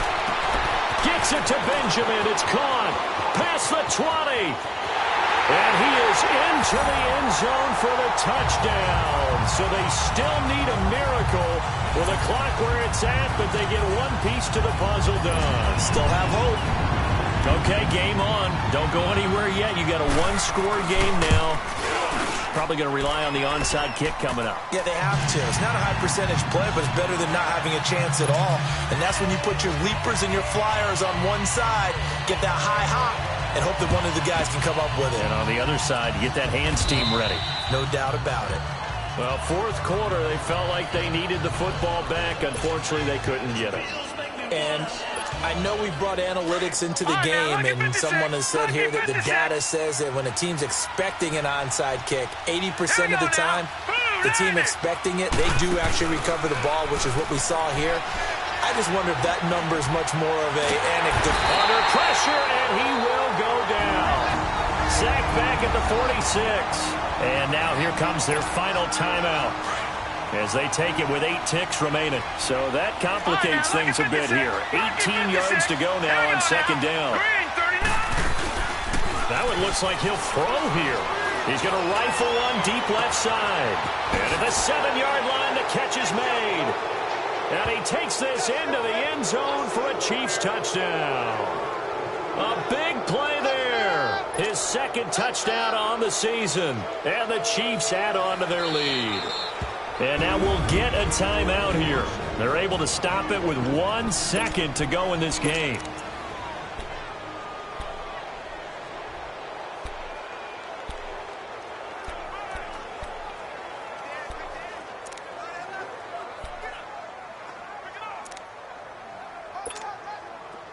Gets it to Benjamin. It's caught. Past the 20. And he is into the end zone for the touchdown. So they still need a miracle with the clock where it's at, but they get one piece to the puzzle done. Still have hope. Okay, game on. Don't go anywhere yet. You got a one-score game now. Probably going to rely on the onside kick coming up. Yeah, they have to. It's not a high-percentage play, but it's better than not having a chance at all. And that's when you put your leapers and your flyers on one side, get that high hop, and hope that one of the guys can come up with it. And on the other side, you get that hands team ready. No doubt about it. Well, fourth quarter, they felt like they needed the football back. Unfortunately, they couldn't get it. And I know we brought analytics into the game, and someone has said here that the data says that when a team's expecting an onside kick, 80% of the time, the team expecting it, they do actually recover the ball, which is what we saw here. I just wonder if that number is much more of an anecdote. Under pressure, and he will go down. Sacked back at the 46. And now here comes their final timeout as they take it with 8 ticks remaining. So that complicates things a bit here. 18 yards to go now on second down. Now it looks like he'll throw here. He's going to rifle one deep left side. And at the 7-yard line, the catch is made. And he takes this into the end zone for a Chiefs touchdown. A big play there. His second touchdown on the season. And the Chiefs add on to their lead. And now we'll get a timeout here. They're able to stop it with 1 second to go in this game.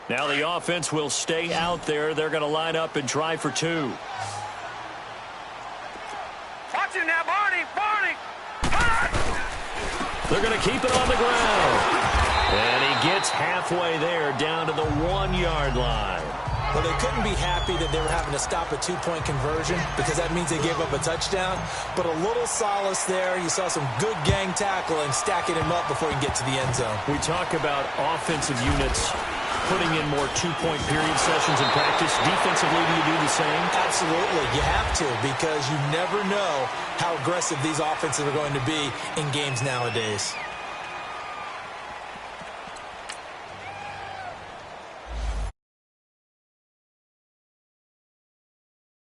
Now the offense will stay out there. They're going to line up and try for 2. Watch it now, Barney. They're going to keep it on the ground. And he gets halfway there down to the 1-yard line. Well, they couldn't be happy that they were having to stop a 2-point conversion because that means they gave up a touchdown. But a little solace there. You saw some good gang tackling, stacking him up before he can get to the end zone. We talk about offensive units putting in more 2-point period sessions in practice. Defensively, do you do the same? Absolutely. You have to because you never know how aggressive these offenses are going to be in games nowadays.